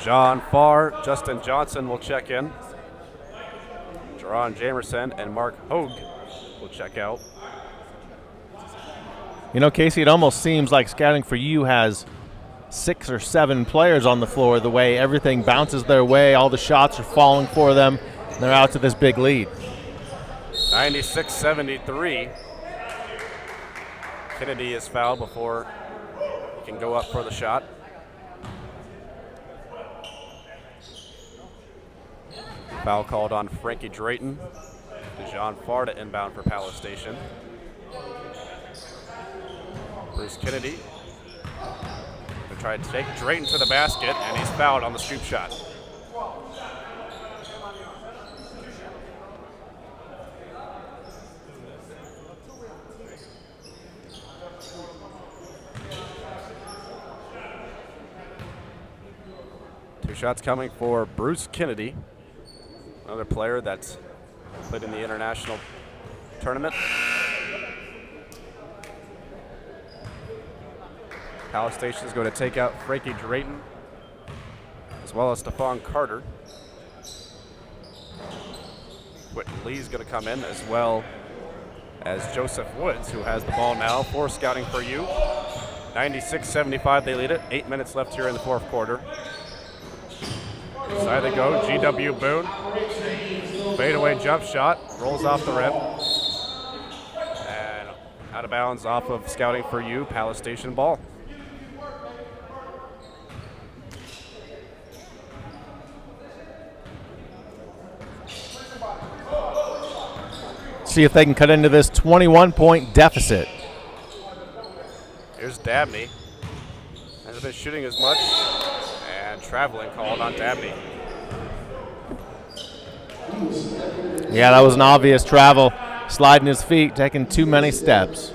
John Farr, Justin Johnson will check in. Jerron Jamerson and Mark Hogue will check out. You know, Casey, it almost seems like Scouting for You has 6 or 7 players on the floor, the way everything bounces their way, all the shots are falling for them, and they're out to this big lead. 96-73. Kennedy is fouled before he can go up for the shot. Foul called on Frankie Drayton. John Farr to inbound for Palace Station. Bruce Kennedy will try to take Drayton to the basket, and he's fouled on the scoop shot. Two shots coming for Bruce Kennedy, another player that's played in the international tournament. Palace Station is going to take out Frankie Drayton as well as Stephon Carter. Quentin Lee is going to come in as well as Joseph Woods, who has the ball now for Scouting for You. 96-75, they lead it. 8 minutes left here in the fourth quarter. Inside they go, GW Boone. Fadeaway jump shot, rolls off the rim. And out of bounds off of Scouting for You, Palace Station ball. See if they can cut into this 21-point deficit. Here's Dabney. Hasn't been shooting as much. And traveling called on Dabney. Yeah, that was an obvious travel. Sliding his feet, taking too many steps.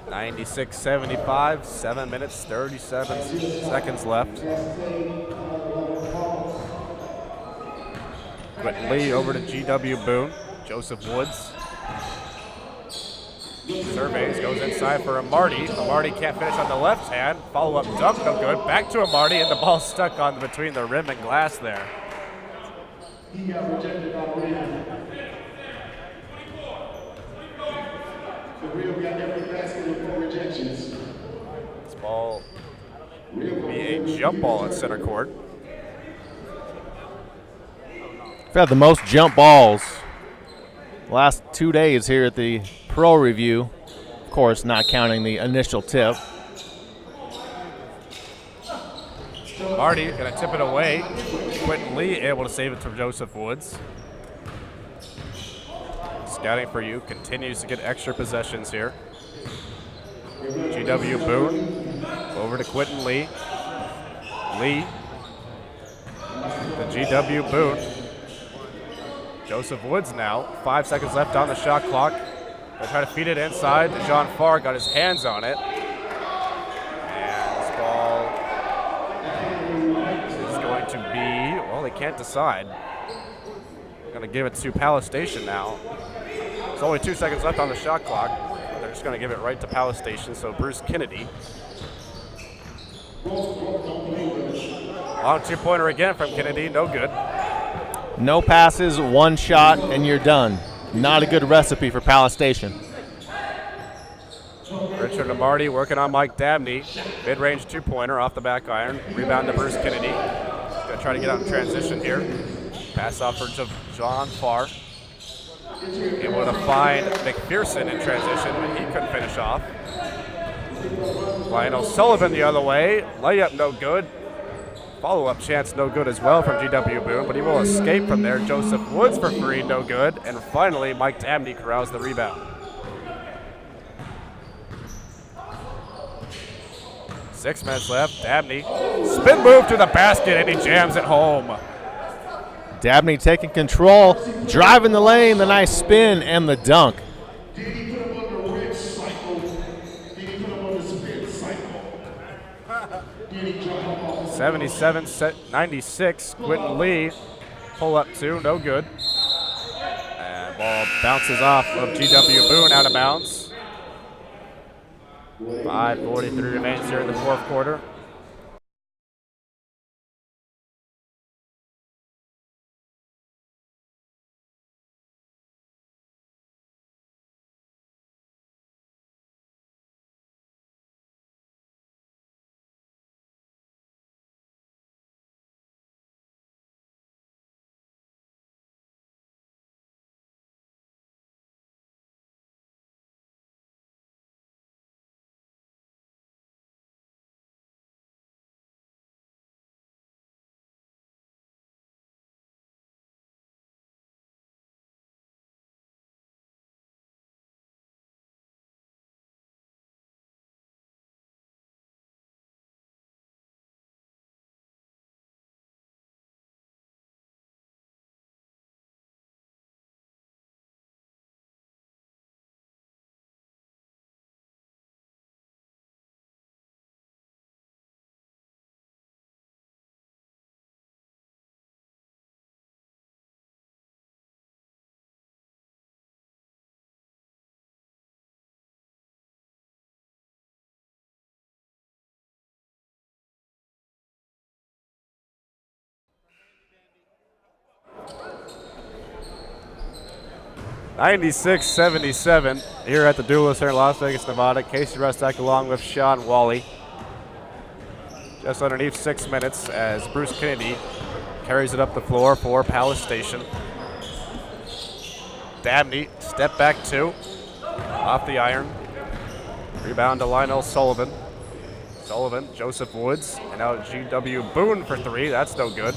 96-75, 7 minutes, 37 seconds left. Quentin Lee over to GW Boone. Joseph Woods. Surveys, goes inside for Amarty. Amarty can't finish on the left hand. Follow-up dunk, no good. Back to Amarty, and the ball stuck on between the rim and glass there. He got rejected by Rio. So Rio got every basket with 4 rejections. This ball will be a jump ball at center court. We've had the most jump balls last 2 days here at the Pro Review. Of course, not counting the initial tip. Marty going to tip it away. Quentin Lee able to save it to Joseph Woods. Scouting for You continues to get extra possessions here. GW Boone over to Quentin Lee. Lee. The GW Boone. Joseph Woods now. 5 seconds left on the shot clock. They'll try to feed it inside. John Farr got his hands on it. And this ball is going to be, well, they can't decide. They're going to give it to Palace Station now. There's only 2 seconds left on the shot clock. They're just going to give it right to Palace Station. So Bruce Kennedy. Long two-pointer again from Kennedy. No good. No passes, 1 shot, and you're done. Not a good recipe for Palace Station. Pitcher to Marty, working on Mike Dabney. Mid-range two-pointer off the back iron. Rebound to Bruce Kennedy. Gonna try to get out in transition here. Pass off for John Farr. Able to find McPherson in transition, but he couldn't finish off. Lionel Sullivan the other way. Layup no good. Follow-up chance no good as well from GW Boone, but he will escape from there. Joseph Woods for free, no good. And finally, Mike Dabney corrals the rebound. 6 minutes left. Dabney, spin move to the basket, and he jams it home. Dabney taking control, driving the lane, the nice spin, and the dunk. Did he put him on the red cycle? Did he put him on the spin cycle? Did he drop him off? 77-96, Quentin Lee, pull up two, no good. And ball bounces off of GW Boone out of bounds. 5:43 remains here in the fourth quarter. (96-77) here at the Duelist Center in Las Vegas, Nevada. Casey Rustak along with Sean Wally. Just underneath 6 minutes as Bruce Kennedy carries it up the floor for Palace Station. Dabney, step back two, off the iron. Rebound to Lionel Sullivan. Sullivan, Joseph Woods, and now GW Boone for three. That's no good.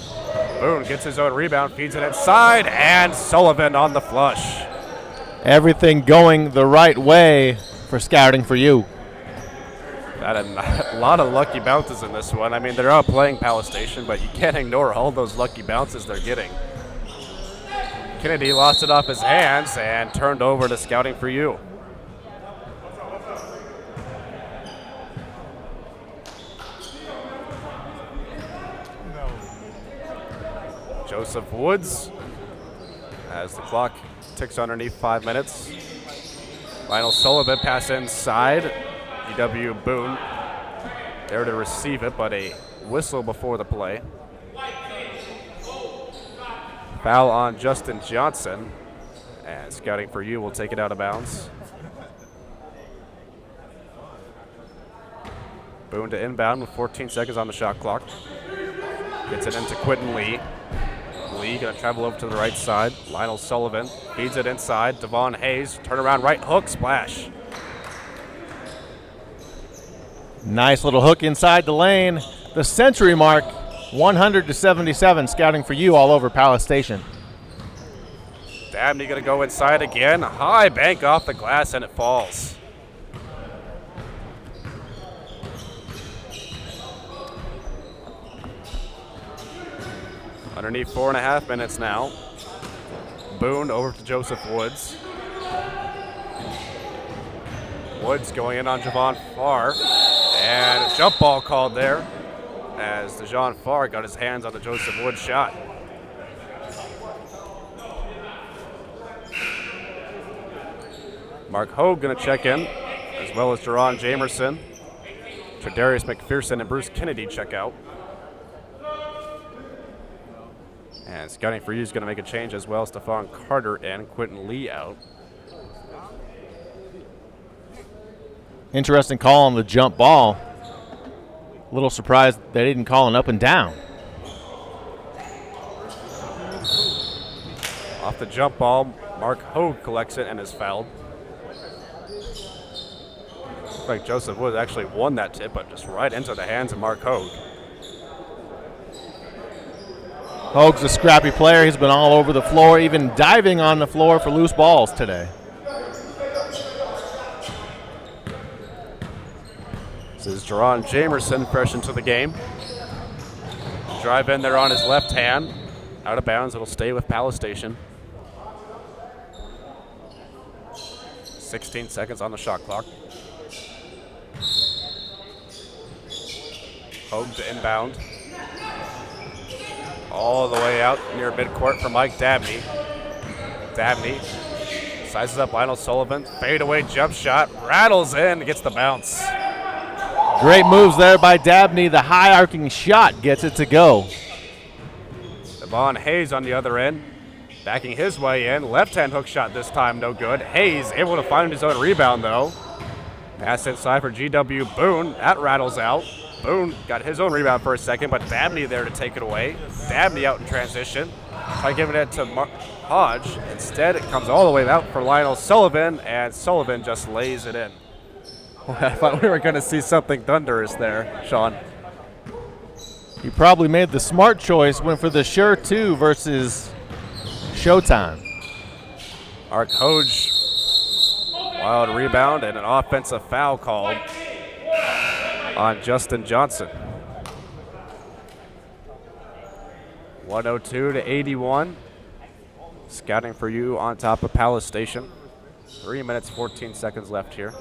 Boone gets his own rebound, feeds it inside, and Sullivan on the flush. Everything going the right way for Scouting for You. Got a lot of lucky bounces in this one. I mean, they're outplaying Palace Station, but you can't ignore all those lucky bounces they're getting. Kennedy lost it off his hands and turned over to Scouting for You. Joseph Woods, as the clock ticks underneath 5 minutes. Lionel Sullivan pass inside. GW Boone there to receive it, but a whistle before the play. Foul on Justin Johnson, and Scouting for You will take it out of bounds. Boone to inbound with 14 seconds on the shot clock. Gets it into Quentin Lee. Lee gonna travel over to the right side. Lionel Sullivan feeds it inside. Devon Hayes, turnaround right hook, splash. Nice little hook inside the lane. The century mark, 100-77, Scouting for You all over Palace Station. Dabney gonna go inside again. High bank off the glass and it falls. Underneath 4.5 minutes now. Boone over to Joseph Woods. Woods going in on Javon Farr. And a jump ball called there as Dejan Farr got his hands on the Joseph Woods shot. Mark Hogue gonna check in, as well as Jerron Jamerson. Tredarius McPherson and Bruce Kennedy check out. And Scouting for You is going to make a change as well. Stephon Carter and Quentin Lee out. Interesting call on the jump ball. A little surprised they didn't call an up and down. Off the jump ball, Mark Hogue collects it and is fouled. Looks like Joseph Woods actually won that tip, but just right into the hands of Mark Hogue. Hogue's a scrappy player. He's been all over the floor, even diving on the floor for loose balls today. This is Jerron Jamerson, fresh into the game. Drive in there on his left hand. Out of bounds, it'll stay with Palace Station. 16 seconds on the shot clock. Hogue to inbound. All the way out near midcourt for Mike Dabney. Dabney sizes up Lionel Sullivan. Fadeaway jump shot. Rattles in, gets the bounce. Great moves there by Dabney. The high arcing shot gets it to go. Devon Hayes on the other end. Backing his way in. Left-hand hook shot this time, no good. Hayes able to find his own rebound, though. Pass inside for GW Boone. That rattles out. Boone got his own rebound for a second, but Dabney there to take it away. Dabney out in transition. Try giving it to Hodge. Instead, it comes all the way out for Lionel Sullivan, and Sullivan just lays it in. Well, I thought we were going to see something thunderous there, Sean. He probably made the smart choice, went for the sure two versus Showtime. Mark Hodge, wild rebound and an offensive foul called on Justin Johnson. 102 to 81. Scouting for you on top of Palace Station. 3 minutes, 14 seconds left here.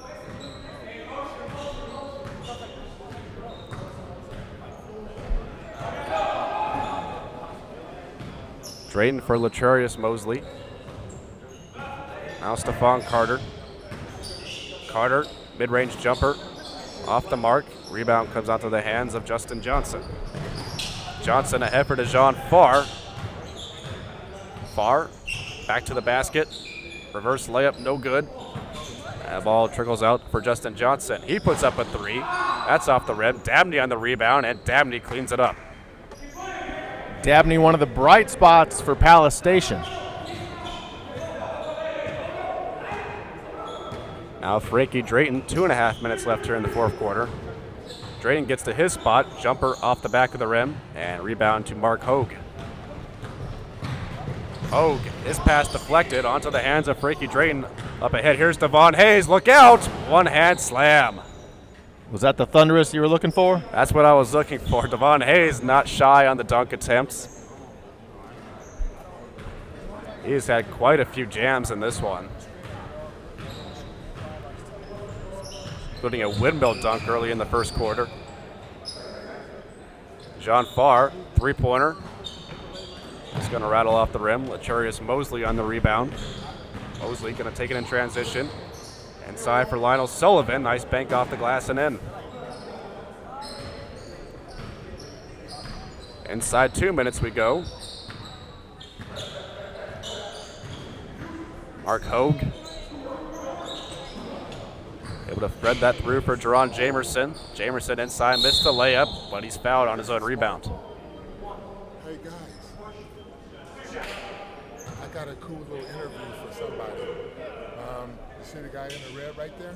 Drayton for Laturius Mosley. Now Stephon Carter. Carter, mid-range jumper, off the mark. Rebound comes onto the hands of Justin Johnson. Johnson ahead for DeJean Farr. Farr, back to the basket. Reverse layup, no good. That ball trickles out for Justin Johnson. He puts up a three. That's off the rim. Dabney on the rebound, and Dabney cleans it up. Dabney, one of the bright spots for Palace Station. Now Frankie Drayton, 2.5 minutes left here in the fourth quarter. Drayton gets to his spot, jumper off the back of the rim, and rebound to Mark Hogue. Hogue, his pass deflected onto the hands of Frankie Drayton. Up ahead, here's Devon Hayes, look out! One hand slam. Was that the thunderous you were looking for? That's what I was looking for. Devon Hayes not shy on the dunk attempts. He's had quite a few jams in this one, including a windmill dunk early in the first quarter. Jean Farr, three-pointer. It's going to rattle off the rim. Laturius Mosley on the rebound. Mosley going to take it in transition. Inside for Lionel Sullivan. Nice bank off the glass and in. Inside 2 minutes we go. Mark Hogue able to thread that through for Jerron Jamerson. Jamerson inside, missed the layup, but he's fouled on his own rebound. Hey guys, I got a cool little interview for somebody. You see the guy in the red right there?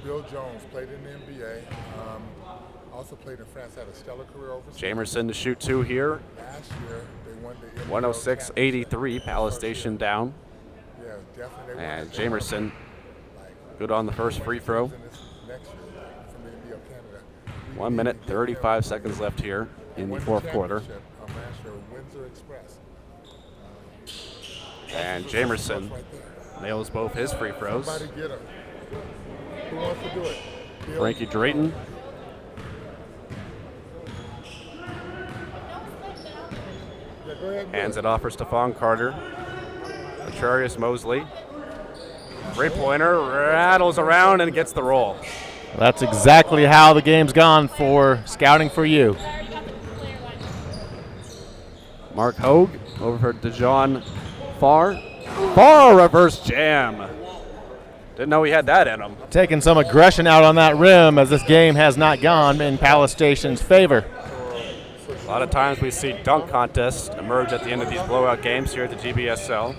Bill Jones, played in the NBA. Also played in France, had a stellar career overseas. Jamerson to shoot two here. Last year, they won the 106-83, Palace Station down. Yeah, definitely. And Jamerson good on the first free throw. Next year, from the NBA of Canada. 1 minute, 35 seconds left here in the fourth quarter. Last year, Windsor Express. And Jamerson nails both his free throws. Somebody get him. Who wants to do it? Bill? Frankie Drayton. Yeah, go ahead and do Hands it off for Stephon Carter. Laturius Mosley. Three-pointer, rattles around and gets the roll. That's exactly how the game's gone for Scouting for You. Mark Hogue over for DeJean Farr. Farr reverse jam. Didn't know he had that in him. Taking some aggression out on that rim as this game has not gone in Palace Station's favor. A lot of times we see dunk contests emerge at the end of these blowout games here at the GBSL.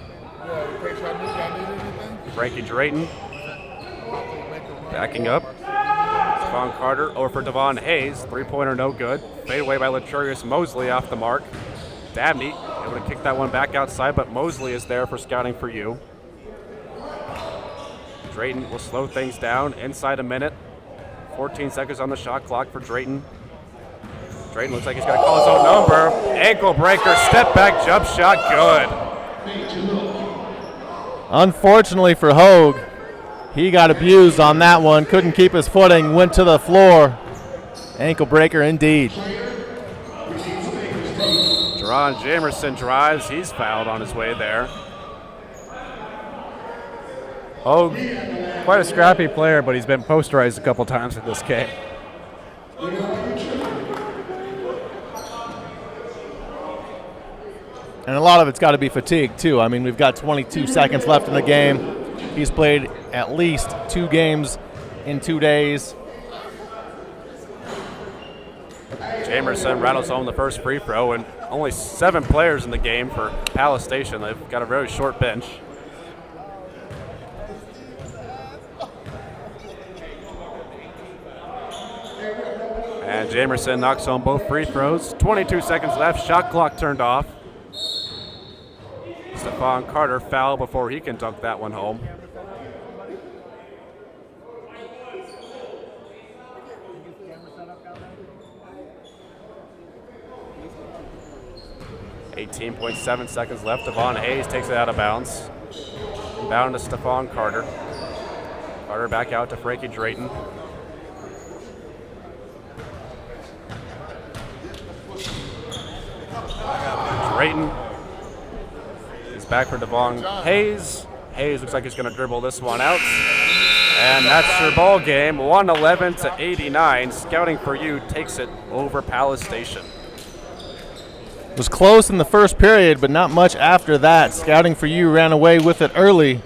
Frankie Drayton backing up. Stephon Carter over for Devon Hayes. Three-pointer no good. Fade away by Laturius Mosley off the mark. Dabney able to kick that one back outside, but Mosley is there for scouting for you. Drayton will slow things down inside a minute. 14 seconds on the shot clock for Drayton. Drayton looks like he's going to call his own number. Ankle breaker, step back, jump shot, good. Unfortunately for Hogue, he got abused on that one. Couldn't keep his footing, went to the floor. Ankle breaker indeed. Jerron Jamerson drives. He's fouled on his way there. Hogue, quite a scrappy player, but he's been posterized a couple times in this game. And a lot of it's got to be fatigue, too. I mean, we've got 22 seconds left in the game. He's played at least 2 games in 2 days. Jamerson rattles home the first free throw, and only 7 players in the game for Palace Station. They've got a very short bench. And Jamerson knocks home both free throws. 22 seconds left. Shot clock turned off. Stephon Carter foul before he can dunk that one home. .7 seconds left. Devon Hayes takes it out of bounds. Inbound to Stephon Carter. Carter back out to Frankie Drayton. Drayton is back for Devon Hayes. Hayes looks like he's going to dribble this one out. And that's your ball game, 111 to 89. Scouting for you takes it over Palace Station. It was close in the first period, but not much after that. Scouting for you ran away with it early.